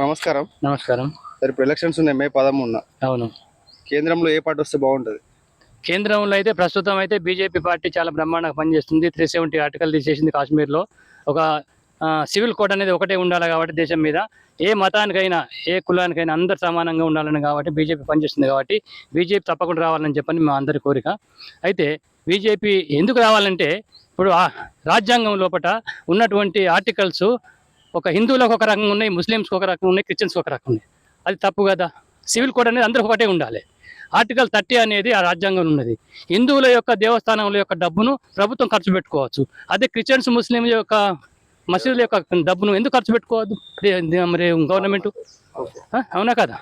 నమస్కారం. నమస్కారం. సరే, ఇప్పుడు ఎలక్షన్స్ ఉన్నాయి మే 13న. అవును. కేంద్రంలో ఏ పార్టీ వస్తే బాగుంటుంది? కేంద్రంలో అయితే ప్రస్తుతం అయితే బీజేపీ పార్టీ చాలా బ్రహ్మాండంగా పనిచేస్తుంది. 370 ఆర్టికల్ తీసేసింది కాశ్మీర్లో. ఒక సివిల్ కోడ్ అనేది ఒకటే ఉండాలి కాబట్టి దేశం మీద ఏ మతానికైనా ఏ కులానికైనా అందరు సమానంగా ఉండాలని కాబట్టి బీజేపీ పనిచేస్తుంది కాబట్టి బీజేపీ తప్పకుండా రావాలని చెప్పని మా అందరి కోరిక. అయితే బీజేపీ ఎందుకు రావాలంటే ఇప్పుడు రాజ్యాంగం లోపల ఉన్నటువంటి ఆర్టికల్స్ ఒక హిందువులకు ఒక రకంగా ఉన్నాయి, ముస్లిమ్స్కి ఒక రకంగా ఉన్నాయి, క్రిస్టియన్స్కి ఒక రకంగా ఉన్నాయి. అది తప్పు కదా. సివిల్ కోడ్ అనేది అందరూ ఒకటే ఉండాలి. ఆర్టికల్ 30 అనేది ఆ రాజ్యాంగంలో ఉన్నది. హిందువుల యొక్క దేవస్థానముల యొక్క డబ్బును ప్రభుత్వం ఖర్చు పెట్టుకోవచ్చు. అదే క్రిస్టియన్స్ ముస్లింల యొక్క మసీదుల యొక్క డబ్బును ఎందుకు ఖర్చు పెట్టుకోవద్దు మరి గవర్నమెంట్? అవునా కదా?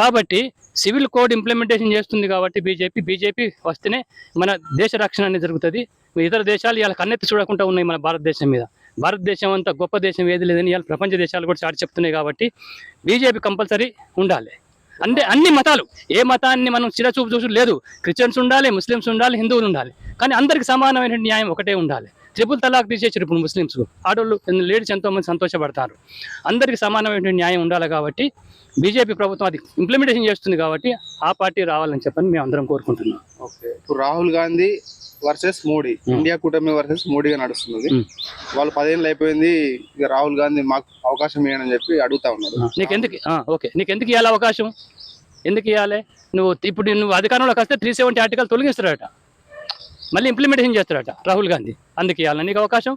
కాబట్టి సివిల్ కోడ్ ఇంప్లిమెంటేషన్ చేస్తుంది కాబట్టి బీజేపీ వస్తేనే మన దేశ రక్షణ అనేది జరుగుతుంది. ఇతర దేశాలు ఇవాళ కన్నెత్తి చూడకుండా ఉన్నాయి మన భారతదేశం మీద. భారతదేశం అంతా గొప్ప దేశం ఏది లేదని ఇవాళ ప్రపంచ దేశాలు కూడా చాటి చెప్తున్నాయి కాబట్టి బీజేపీ కంపల్సరీ ఉండాలి. అంటే అన్ని మతాలు, ఏ మతాన్ని మనం చిరచూపు చూసి లేదు. క్రిస్టియన్స్ ఉండాలి, ముస్లిమ్స్ ఉండాలి, హిందువులు ఉండాలి, కానీ అందరికి సమానమైన న్యాయం ఒకటే ఉండాలి. ట్రిపుల్ తలాక్ తీసేసారు ఇప్పుడు ముస్లిమ్స్. ఆడోళ్ళు లేడీస్ ఎంతోమంది సంతోషపడతారు. అందరికి సమానమైన న్యాయం ఉండాలి కాబట్టి బీజేపీ ప్రభుత్వం అది ఇంప్లిమెంటేషన్ చేస్తుంది కాబట్టి ఆ పార్టీ రావాలని చెప్పని మేము అందరం కోరుకుంటున్నాం. ఓకే, ఇప్పుడు రాహుల్ గాంధీ వర్సెస్ మోడీ, ఇండియా కూటమి వర్సెస్ మోడీగా నడుస్తున్నది. వాళ్ళు 10 ఏళ్ళు అయిపోయింది, ఇక రాహుల్ గాంధీ మాకు అవకాశం ఇవ్వని చెప్పి అడుగుతా ఉన్నాడు. నీకెందుకు ఇవ్వాలి అవకాశం? ఎందుకు ఇవ్వాలి? నువ్వు అధికారంలోకి వస్తే 370 ఆర్టికల్ తొలగిస్తారట, మళ్ళీ ఇంప్లిమెంటేషన్ చేస్తారట రాహుల్ గాంధీ. అందుకు ఇవ్వాలి నీకు అవకాశం?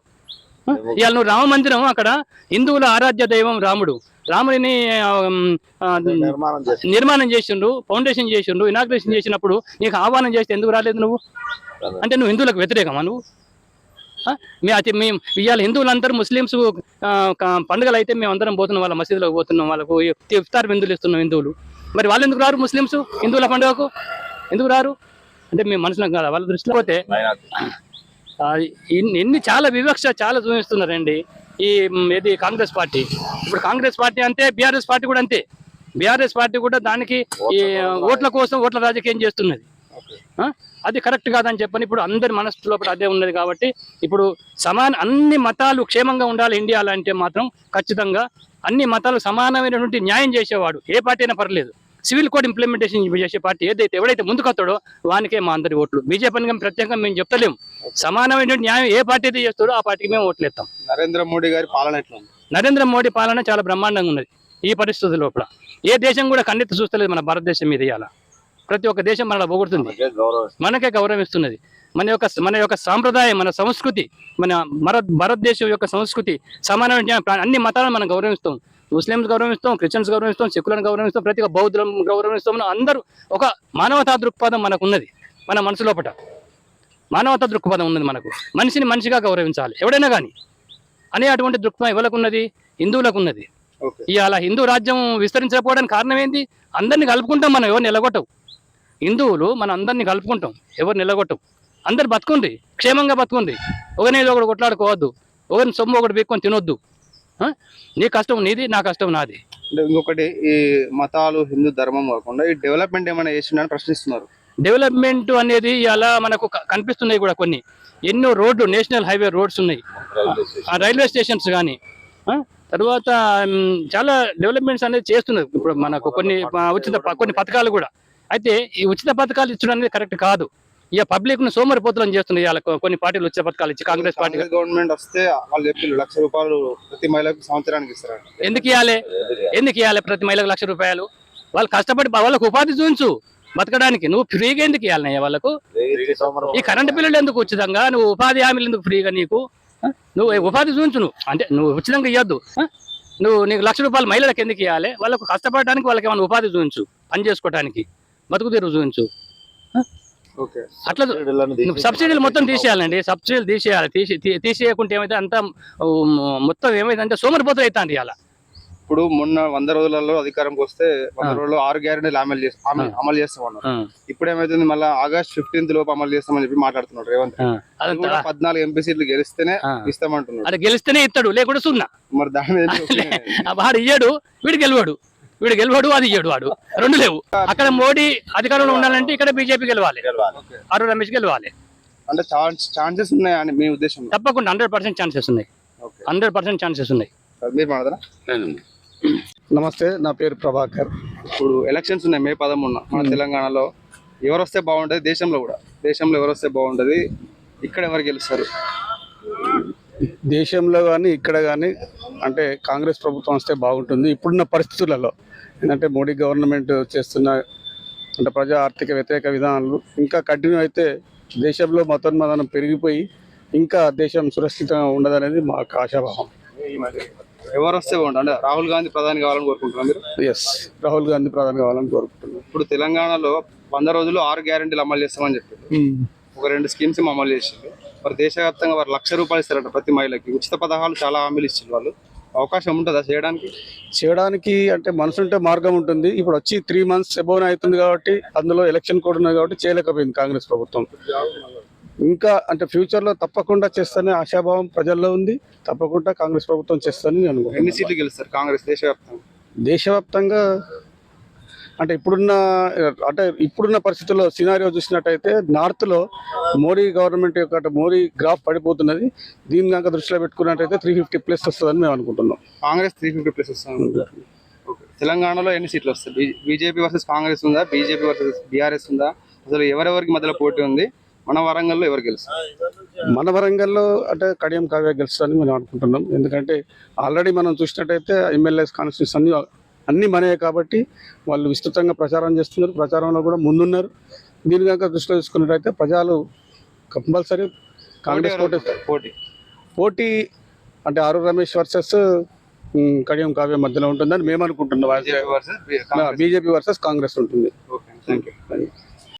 ఇవాళ నువ్వు రామ మందిరం, అక్కడ హిందువుల ఆరాధ్య దైవం రాముడిని నిర్మాణం చేసిండ్రు, ఫౌండేషన్ చేసిండ్రు, ఇనాగ్రేషన్ చేసినప్పుడు నీకు ఆహ్వానం చేస్తే ఎందుకు రాలేదు నువ్వు? అంటే నువ్వు హిందువులకు వ్యతిరేకమా నువ్వు? మేము ఇవాళ హిందువులందరూ ముస్లిమ్స్ పండుగలు అయితే మేము అందరం పోతున్నాం, వాళ్ళ మసీదులోకి పోతున్నాం, వాళ్ళకు ఇఫ్తార్ విందులు ఇస్తున్నాం హిందువులు. మరి వాళ్ళు ఎందుకు రారు? ముస్లిమ్స్ హిందువుల పండుగకు ఎందుకు రారు? అంటే మేము మనసులకు కాదు వాళ్ళ దృష్టిలో పోతే ఎన్ని చాలా వివక్ష చాలా చూపిస్తున్నారండి ఇది కాంగ్రెస్ పార్టీ. ఇప్పుడు కాంగ్రెస్ పార్టీ అంతే, బీఆర్ఎస్ పార్టీ కూడా అంతే. బీఆర్ఎస్ పార్టీ కూడా దానికి ఈ ఓట్ల కోసం ఓట్ల రాజకీయం చేస్తున్నది. అది కరెక్ట్ కాదని చెప్పని ఇప్పుడు అందరి మనసు లోపల అదే ఉన్నది. కాబట్టి ఇప్పుడు అన్ని మతాలు క్షేమంగా ఉండాలి ఇండియాలో అంటే మాత్రం ఖచ్చితంగా అన్ని మతాలు సమానమైనటువంటి న్యాయం చేసేవాడు ఏ పార్టీ అయినా పర్లేదు. సివిల్ కోడ్ ఇంప్లిమెంటేషన్ చేసే పార్టీ ఎవడైతే ముందుకొస్తాడో వానికే మా అందరి ఓట్లు. బీజేపీని ప్రత్యేకంగా మేము చెప్తలేము. సమానమైన న్యాయం ఏ పార్టీ అయితే చేస్తాడో ఆ పార్టీకి మేము ఓట్లు ఇస్తాం. నరేంద్ర మోడీ గారి పాలన ఎట్లా ఉంది? నరేంద్ర మోడీ పాలన చాలా బ్రహ్మాండంగా ఉన్నది. ఈ పరిస్థితుల లోపల ఏ దేశం కూడా కన్నెత్తి చూస్తలేదు మన భారతదేశం మీద. ఇవాళ ప్రతి ఒక్క దేశం మనలా పొగుడుతుంది, మనకే గౌరవిస్తున్నది. మన యొక్క సాంప్రదాయం, మన సంస్కృతి, మన భారతదేశం యొక్క సంస్కృతి సమానమైన అన్ని మతాలను మనం గౌరవిస్తాం. ముస్లింస్ గౌరవిస్తాం, క్రిస్టియన్స్ గౌరవిస్తాం, సిక్కులను గౌరవిస్తాం, ప్రతి ఒక్క బౌద్ధులను గౌరవిస్తాం. అందరూ ఒక మానవతా దృక్పథం మనకు ఉన్నది. మన మనసు లోపల మానవతా దృక్పథం ఉన్నది. మనకు మనిషిని మనిషిగా గౌరవించాలి ఎవడైనా కానీ అనే అటువంటి దృక్పథం ఎవరికి ఉన్నది? హిందువులకు ఉన్నది. ఇవాళ హిందూ రాజ్యం విస్తరించకపోవడానికి కారణం ఏంటి? అందరినీ కలుపుకుంటాం మనం, ఎవరు నిలగొట్టవు. హిందువులు మనం అందరినీ కలుపుకుంటాం, ఎవరు నిలగొట్టవు. అందరు బతుకుంది, క్షేమంగా బతుకుంది. ఒకరిని ఒకటి కొట్లాడుకోవద్దు, ఒకరిని సొమ్ము ఒకటి పీక్కొని తినొద్దు. నీ కష్టం నీది, నా కష్టం నాది. ఇంకొకటి, ఈ మతాలు హిందూ ధర్మం కాకుండా ఈ డెవలప్మెంట్ ఏమైనా చేసిందని ప్రశ్నిస్తున్నారు. డెవలప్మెంట్ అనేది అలా మనకు కనిపిస్తున్నాయి కూడా. కొన్ని ఎన్నో రోడ్లు, నేషనల్ హైవే రోడ్స్ ఉన్నాయి, రైల్వే స్టేషన్స్ కానీ, తర్వాత చాలా డెవలప్మెంట్స్ అనేది చేస్తున్నారు. ఇప్పుడు మనకు కొన్ని పథకాలు కూడా. అయితే ఈ ఉచిత పథకాలు ఇచ్చడం అనేది కరెక్ట్ కాదు. ఇక పబ్లిక్ ను సోమరిపోతులను చేస్తున్నాయి కొన్ని పార్టీలు ఉచిత పథకాలు ఇచ్చి. కాంగ్రెస్ పార్టీ గవర్నమెంట్ వస్తే వాళ్ళు చెప్పి ₹1,00,000 ప్రతి మహిళకు సంవత్సరానికి ఇస్తారు. ఎందుకు ఇవ్వాలి ప్రతి మహిళకు ₹1,00,000? వాళ్ళు కష్టపడి వాళ్ళకు ఉపాధి చూపించు బతకడానికి. నువ్వు ఫ్రీగా ఎందుకు ఇవ్వాలి వాళ్ళకు? ఈ కరెంటు బిల్లులు ఎందుకు ఉచితంగా? నువ్వు ఉపాధి హామీలు ఎందుకు ఫ్రీగా? నువ్వు ఉపాధి చూపించు. నువ్వు ఉచితంగా ఇవ్వద్దు. నీకు ₹1,00,000 మహిళలకు ఎందుకు ఇవ్వాలి? వాళ్ళకు కష్టపడడానికి, వాళ్ళకి ఏమైనా ఉపాధి చూపించు, పని చేసుకోవడానికి, బతుకు తీరు చూపించు. అట్లా సబ్సిడీలు మొత్తం తీసేయాలండి. సబ్సిడీలు తీసేయకుంటే ఏమైతే అంతా మొత్తం ఏమైందంటే సోమరిపోతులు అవుతుంది. అలా ఇప్పుడు మొన్న 100 రోజులలో అధికారంకి వస్తే 100 రోజుల్లో 6 గ్యారెంటీలు అమలు చేస్తామన్నారు. ఇప్పుడు ఏమైతుంది, మళ్ళీ August 15 లోపు అమలు చేస్తామని చెప్పి మాట్లాడుతున్నాడు రేవంత్. 14 ఎంపీ సీట్లు గెలిస్తేనే ఇస్తామంటున్నాడు. అది గెలిస్తేనే ఇస్తాడు, లేకుండా సున్నా. మరి దాని వాడు ఇయ్యాడు, వీడు గెలవాడు, అది ఇయ్యాడు, వాడు రెండు లేవు. అక్కడ మోడీ అధికారంలో ఉండాలంటే ఇక్కడ బీజేపీ గెలవాలి, ఆరు రమేష్ గెలవాలి. అంటే ఛాన్సెస్ ఉన్నాయని మీ ఉద్దేశం? తప్పకుండా 100% ఛాన్సెస్ ఉన్నాయి. 100% ఛాన్సెస్ ఉన్నాయి. మీరు మాట్లాడరా? నమస్తే, నా పేరు ప్రభాకర్. ఇప్పుడు ఎలక్షన్స్ ఉన్నాయి మే 13 మన తెలంగాణలో. ఎవరు వస్తే బాగుంటది? దేశంలో ఎవరు వస్తే బాగుంటది? ఇక్కడ ఎవరు గెలుస్తారు? దేశంలో కానీ ఇక్కడ కానీ అంటే కాంగ్రెస్ ప్రభుత్వం వస్తే బాగుంటుంది ఇప్పుడున్న పరిస్థితులలో. ఎందుకంటే మోడీ గవర్నమెంట్ చేస్తున్న అంటే ప్రజా ఆర్థిక వ్యతిరేక విధానాలు ఇంకా కంటిన్యూ అయితే దేశంలో మతోన్మాదం పెరిగిపోయి ఇంకా దేశం సురక్షితంగా ఉండదనేది మాకు ఆశాభావం. ఎవరు వస్తే బాగుంటుంది? అంటే రాహుల్ గాంధీ ప్రధాని కావాలని కోరుకుంటున్నారు మీరు? ఎస్, రాహుల్ గాంధీ ప్రధాని కావాలని కోరుకుంటున్నాను. ఇప్పుడు తెలంగాణలో 100 రోజులు 6 గ్యారెంటీలు అమలు చేస్తామని చెప్పారు. ఒక 2 స్కీమ్స్ అమలు చేసింది. మరి దేశవ్యాప్తంగా వారు ₹1,00,000 ఇస్తారట ప్రతి మహిళకి. ఉచిత పథకాలు చాలా హామీలు ఇచ్చారు వాళ్ళు. అవకాశం ఉంటుందా చేయడానికి? అంటే మనసుంటే మార్గం ఉంటుంది. ఇప్పుడు వచ్చి 3 months అబోవ్ అవుతుంది కాబట్టి అందులో ఎలక్షన్ కూడా ఉన్నది కాబట్టి చేయలేకపోయింది కాంగ్రెస్ ప్రభుత్వం. ఇంకా అంటే ఫ్యూచర్లో తప్పకుండా చేస్తానే ఆశాభావం ప్రజల్లో ఉంది. తప్పకుండా కాంగ్రెస్ ప్రభుత్వం చేస్తానని నేను అనుకుంటున్నాను. ఎన్ని సీట్లు గెలుస్తారు కాంగ్రెస్ దేశవ్యాప్తంగా? అంటే ఇప్పుడున్న పరిస్థితుల్లో సినారియో చూసినట్టయితే నార్త్లో మోడీ గవర్నమెంట్ యొక్క మోడీ గ్రాఫ్ పడిపోతున్నది. దీన్ని కనుక దృష్టిలో పెట్టుకున్నట్టయితే 350+ వస్తుందని మేము అనుకుంటున్నాం. కాంగ్రెస్ 350+ వస్తుంది. తెలంగాణలో ఎన్ని సీట్లు వస్తాయి? బీజేపీ వర్సెస్ కాంగ్రెస్ ఉందా? బీజేపీ వర్సెస్ బీఆర్ఎస్ ఉందా? అసలు ఎవరెవరికి మధ్యలో పోటీ ఉంది? మన వరంగల్లో ఎవరు గెలుస్తారు? మన వరంగల్లో అంటే కడియం కావ్య గెలుస్తారని మేము అనుకుంటున్నాం. ఎందుకంటే ఆల్రెడీ మనం చూసినట్టయితే ఎమ్మెల్యేస్ కాన్స్టిట్యూన్స్ అన్నీ మనయే కాబట్టి వాళ్ళు విస్తృతంగా ప్రచారం చేస్తున్నారు. ప్రచారంలో కూడా ముందున్నారు. దీని కనుక దృష్టిలో తీసుకున్నట్టయితే ప్రజలు కంపల్సరీ కాంగ్రెస్ పోటీ అంటే ఆరు రమేష్ వర్సెస్ కడియం కావ్య మధ్యలో ఉంటుందని మేము అనుకుంటున్నాం. బీజేపీ వర్సెస్ కాంగ్రెస్ ఉంటుంది. Thank you.